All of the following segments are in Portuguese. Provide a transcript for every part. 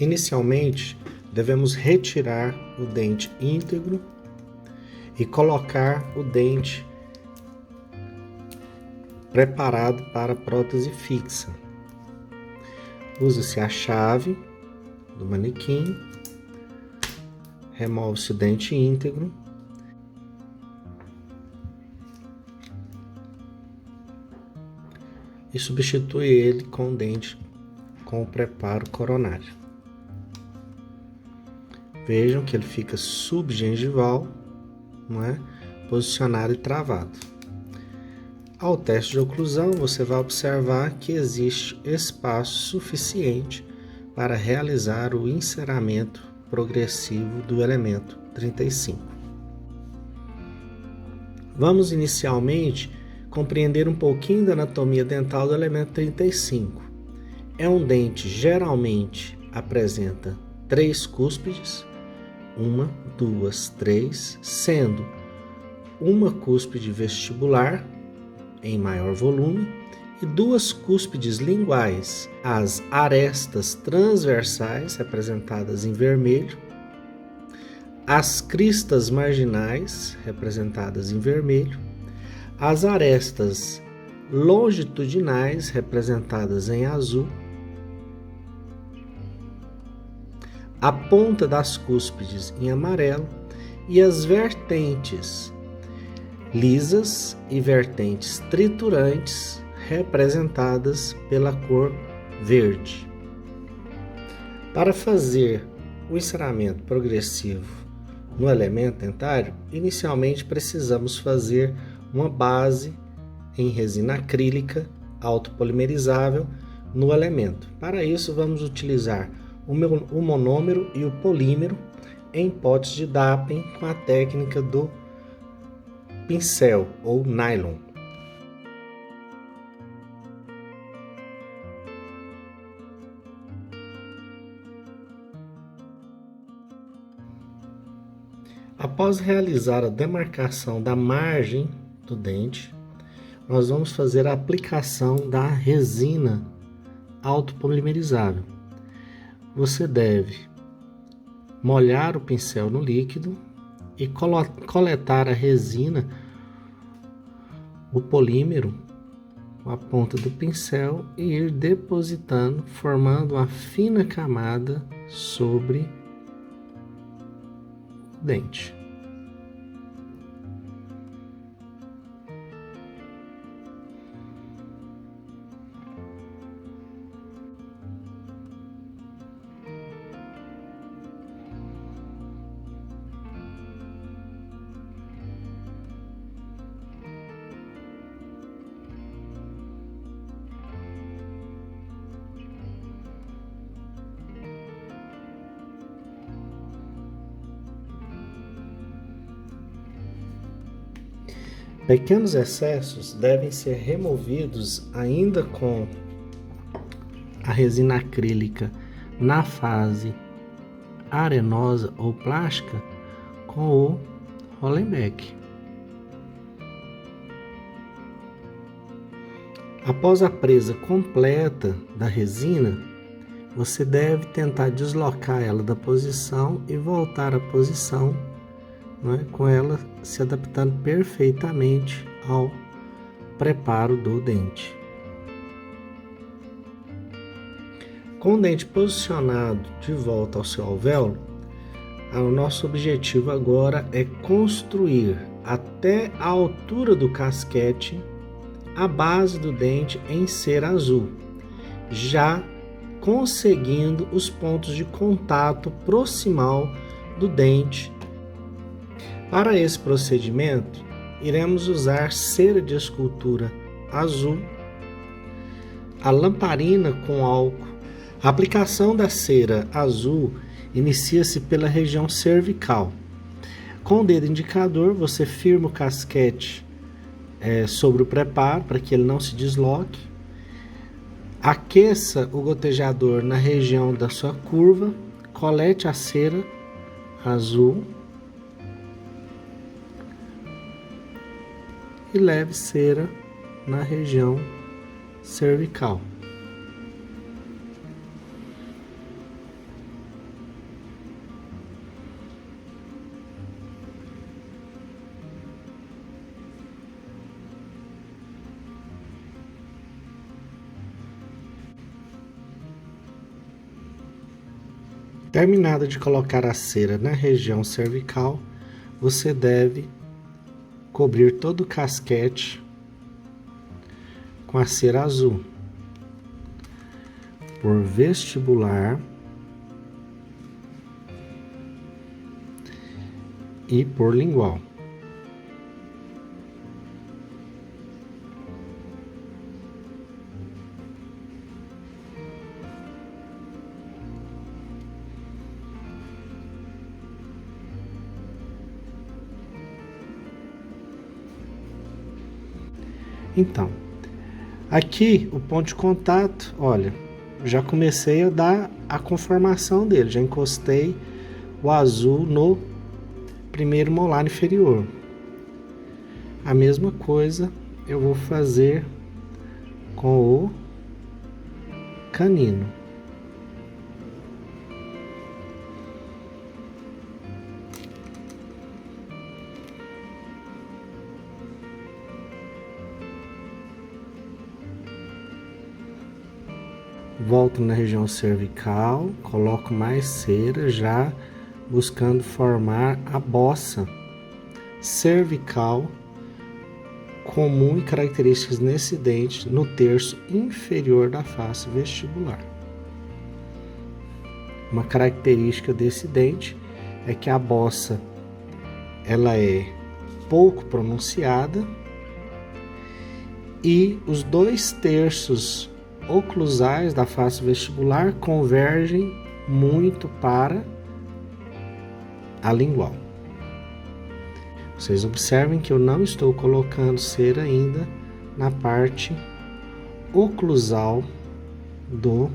Inicialmente, devemos retirar o dente íntegro e colocar o dente preparado para a prótese fixa. Usa-se a chave do manequim, remove-se o dente íntegro e substitui ele com o dente com o preparo coronário. Vejam que ele fica subgengival, não é? Posicionado e travado. Ao teste de oclusão, você vai observar que existe espaço suficiente para realizar o enceramento progressivo do elemento 35. Vamos inicialmente compreender um pouquinho da anatomia dental do elemento 35. É um dente geralmente apresenta 3 cúspides, 1, 2, 3, sendo uma cúspide vestibular em maior volume e 2 cúspides linguais, as arestas transversais representadas em vermelho, as cristas marginais representadas em vermelho, as arestas longitudinais representadas em azul, a ponta das cúspides em amarelo e as vertentes lisas e vertentes triturantes representadas pela cor verde. Para fazer o enceramento progressivo no elemento dentário, inicialmente precisamos fazer uma base em resina acrílica autopolimerizável no elemento. Para isso, vamos utilizar o monômero e o polímero em potes de Dappen com a técnica do pincel ou nylon. Após realizar a demarcação da margem do dente, nós vamos fazer a aplicação da resina autopolimerizável. Você deve molhar o pincel no líquido e coletar a resina, o polímero, com a ponta do pincel e ir depositando, formando uma fina camada sobre o dente. Pequenos excessos devem ser removidos ainda com a resina acrílica na fase arenosa ou plástica com o Hollenbeck. Após a presa completa da resina, você deve tentar deslocar ela da posição e voltar à posição, com ela se adaptando perfeitamente ao preparo do dente. Com o dente posicionado de volta ao seu alvéolo, o nosso objetivo agora é construir até a altura do casquete a base do dente em cera azul, já conseguindo os pontos de contato proximal do dente. Para esse procedimento, iremos usar cera de escultura azul, a lamparina com álcool. A aplicação da cera azul inicia-se pela região cervical. Com o dedo indicador, você firma o casquete sobre o preparo para que ele não se desloque. Aqueça o gotejador na região da sua curva, colete a cera azul e leve cera na região cervical. Terminado de colocar a cera na região cervical, você deve cobrir todo o casquete com a cera azul, por vestibular e por lingual. Então, aqui o ponto de contato, olha, já comecei a dar a conformação dele, já encostei o azul no primeiro molar inferior. A mesma coisa eu vou fazer com o canino. Volto na região cervical, coloco mais cera, já buscando formar a bossa cervical comum e características nesse dente no terço inferior da face vestibular. Uma característica desse dente é que a bossa ela é pouco pronunciada e os 2/3 oclusais da face vestibular convergem muito para a lingual. Vocês observem que eu não estou colocando cera ainda na parte oclusal do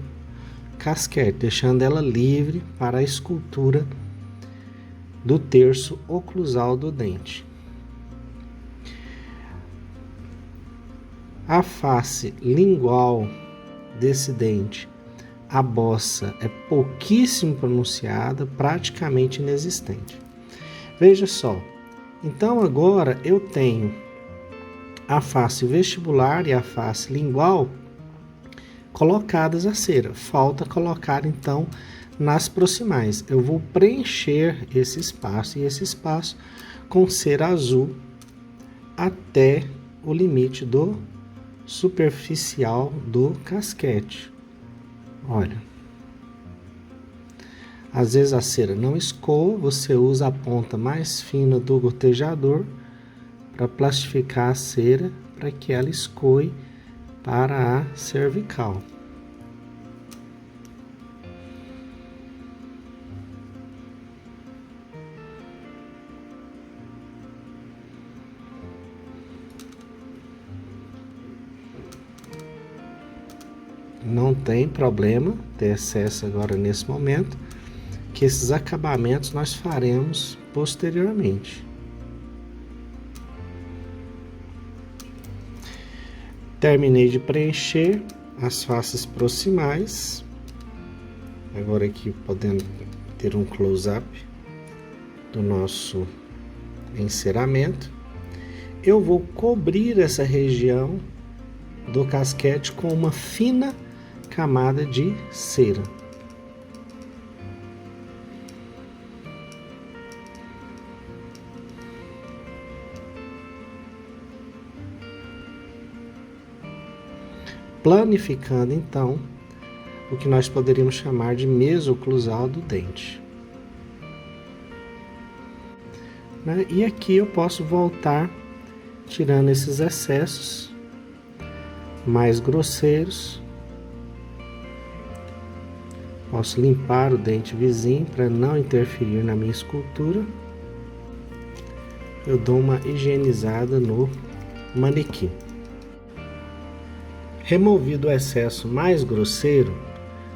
casquete, deixando ela livre para a escultura do terço oclusal do dente. A face lingual desse dente, a bossa é pouquíssimo pronunciada, praticamente inexistente. Veja só, então agora eu tenho a face vestibular e a face lingual colocadas a cera. Falta colocar então nas proximais. Eu vou preencher esse espaço e esse espaço com cera azul até o limite do superficial do casquete. Olha, às vezes a cera não escoa, você usa a ponta mais fina do gotejador para plastificar a cera para que ela escoe para a cervical. Não tem problema ter excesso agora nesse momento, que esses acabamentos nós faremos posteriormente. Terminei de preencher as faces proximais. Agora aqui podendo ter um close-up do nosso enceramento. Eu vou cobrir essa região do casquete com uma fina camada de cera. Planificando então o que nós poderíamos chamar de mesoclusal do dente. E aqui eu posso voltar tirando esses excessos mais grosseiros. Posso limpar o dente vizinho para não interferir na minha escultura. Eu dou uma higienizada no manequim. Removido o excesso mais grosseiro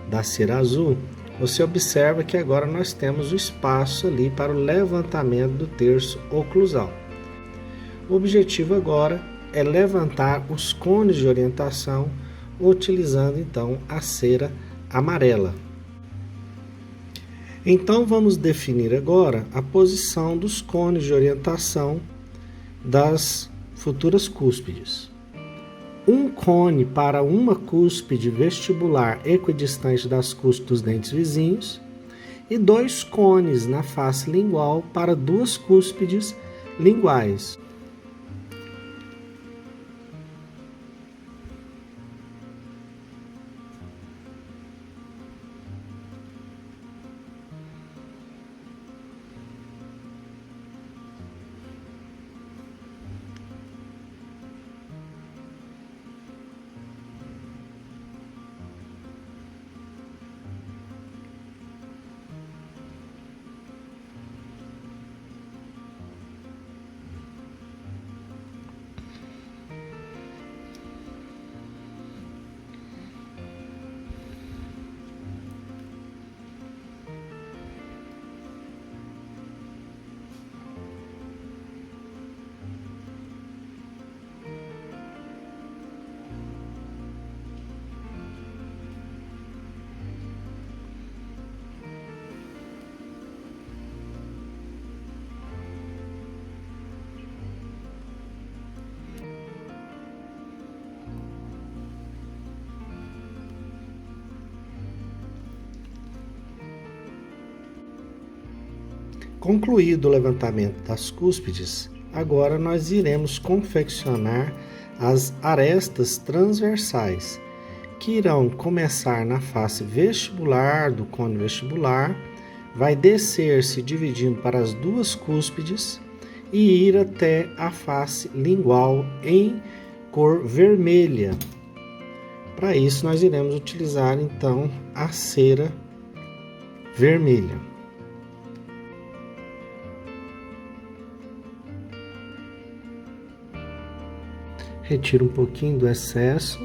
da cera azul, você observa que agora nós temos o espaço ali para o levantamento do terço oclusal. O objetivo agora é levantar os cones de orientação utilizando então a cera amarela. Então vamos definir agora a posição dos cones de orientação das futuras cúspides. Um cone para uma cúspide vestibular equidistante das cúspides dos dentes vizinhos e 2 cones na face lingual para 2 cúspides linguais. Concluído o levantamento das cúspides, agora nós iremos confeccionar as arestas transversais, que irão começar na face vestibular do cone vestibular, vai descer se dividindo para as 2 cúspides e ir até a face lingual em cor vermelha. Para isso nós iremos utilizar então a cera vermelha. Retira um pouquinho do excesso.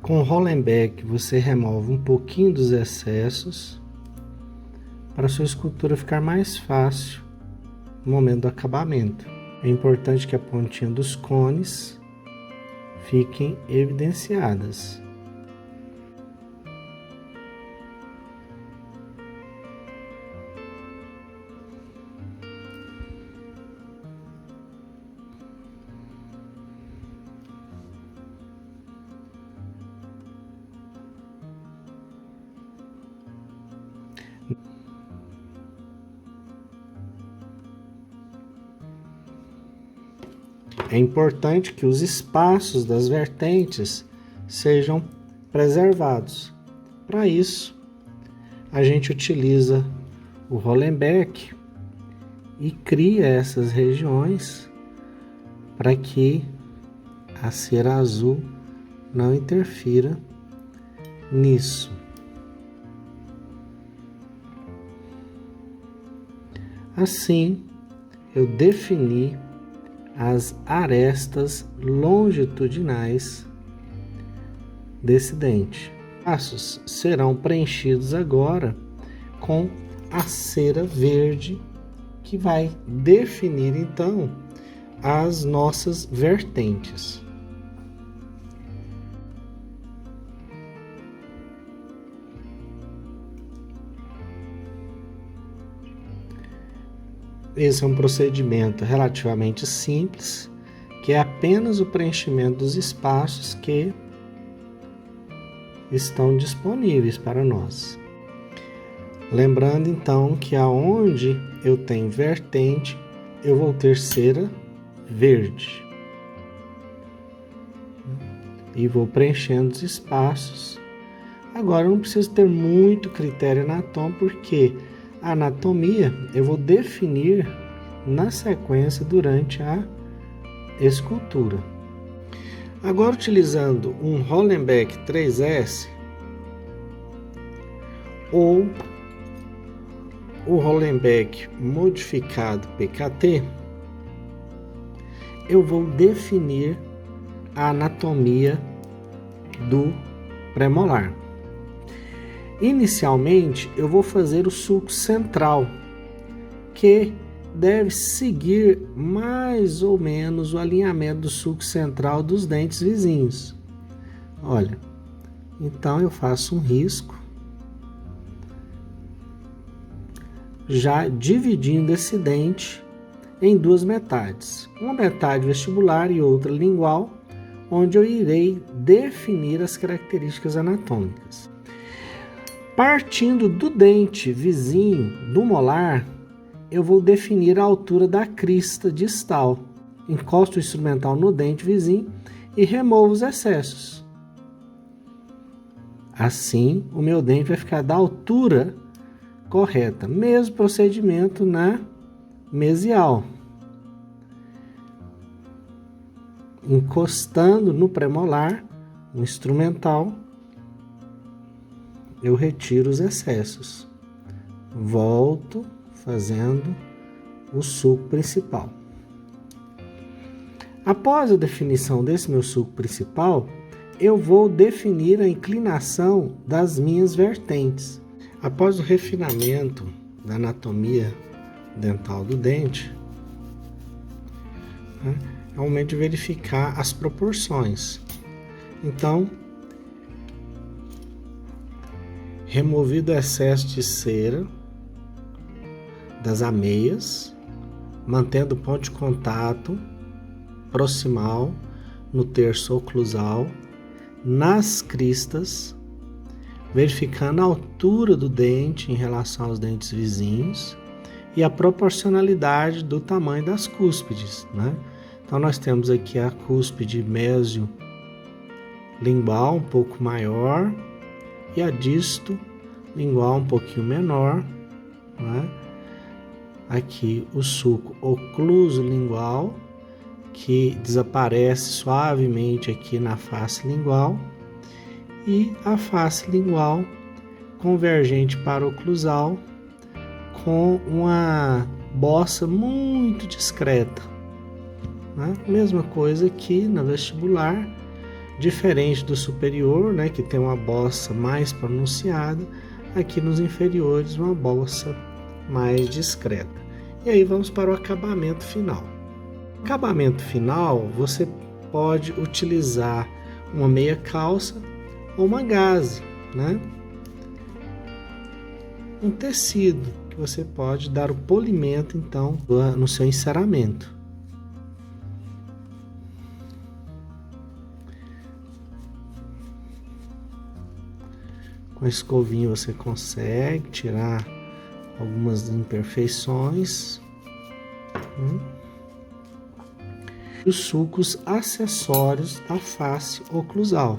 Com o Hollenbeck você remove um pouquinho dos excessos para a sua escultura ficar mais fácil no momento do acabamento. É importante que a pontinha dos cones fiquem evidenciadas. É importante que os espaços das vertentes sejam preservados. Para isso, a gente utiliza o Hollenbeck e cria essas regiões para que a cera azul não interfira nisso. Assim, eu defini as arestas longitudinais desse dente. Os passos serão preenchidos agora com a cera verde, que vai definir então as nossas vertentes. Esse é um procedimento relativamente simples, que é apenas o preenchimento dos espaços que estão disponíveis para nós. Lembrando então que aonde eu tenho vertente, eu vou ter cera verde. E vou preenchendo os espaços. Agora eu não preciso ter muito critério anatômico, porque a anatomia eu vou definir na sequência durante a escultura. Agora, utilizando um Hollenbeck 3S ou o Hollenbeck modificado PKT, eu vou definir a anatomia do premolar. Inicialmente, eu vou fazer o sulco central, que deve seguir mais ou menos o alinhamento do sulco central dos dentes vizinhos. Olha, então eu faço um risco, já dividindo esse dente em duas metades, uma metade vestibular e outra lingual, onde eu irei definir as características anatômicas. Partindo do dente vizinho do molar, eu vou definir a altura da crista distal. Encosto o instrumental no dente vizinho e removo os excessos. Assim, o meu dente vai ficar da altura correta. Mesmo procedimento na mesial. Encostando no premolar, no instrumental, eu retiro os excessos. Volto fazendo o sulco principal. Após a definição desse meu sulco principal, eu vou definir a inclinação das minhas vertentes. Após o refinamento da anatomia dental do dente, é o momento de verificar as proporções. Então, removido o excesso de cera das ameias, mantendo o ponto de contato proximal no terço oclusal, nas cristas, verificando a altura do dente em relação aos dentes vizinhos e a proporcionalidade do tamanho das cúspides, né? Então nós temos aqui a cúspide mesio-lingual um pouco maior e a disto-lingual um pouquinho menor, né? Aqui o sulco ocluso-lingual, que desaparece suavemente aqui na face lingual, e a face lingual convergente para o oclusal com uma bossa muito discreta, né? Mesma coisa aqui na vestibular, diferente do superior, né, que tem uma bossa mais pronunciada, aqui nos inferiores uma bossa mais discreta. E aí vamos para o acabamento final. Acabamento final, você pode utilizar uma meia calça ou uma gaze, né? Um tecido que você pode dar o polimento então no seu enceramento. Com a escovinha você consegue tirar algumas imperfeições. Os sulcos acessórios da face oclusal.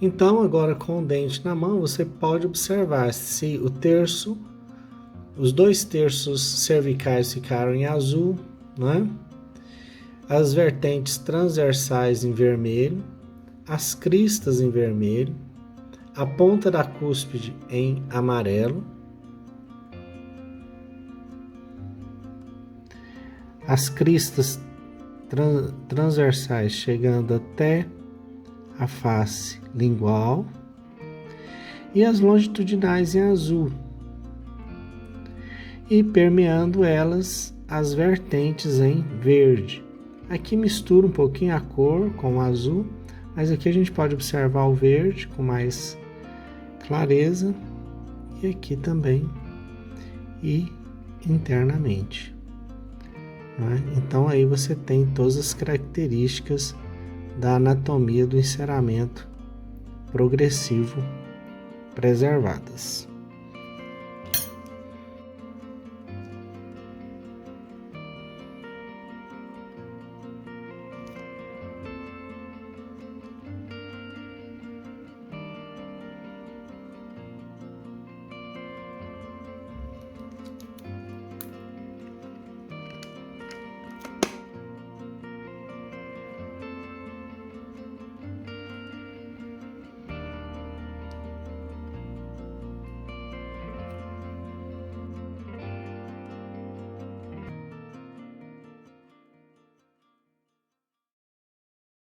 Então, agora com o dente na mão, você pode observar se os 2 terços cervicais ficaram em azul, né? As vertentes transversais em vermelho, as cristas em vermelho, a ponta da cúspide em amarelo, as cristas transversais chegando até a face lingual e as longitudinais em azul, e permeando elas as vertentes em verde. Aqui mistura um pouquinho a cor com o azul, mas aqui a gente pode observar o verde com mais clareza, e aqui também e internamente, né? Então aí você tem todas as características da anatomia do enceramento progressivo preservadas.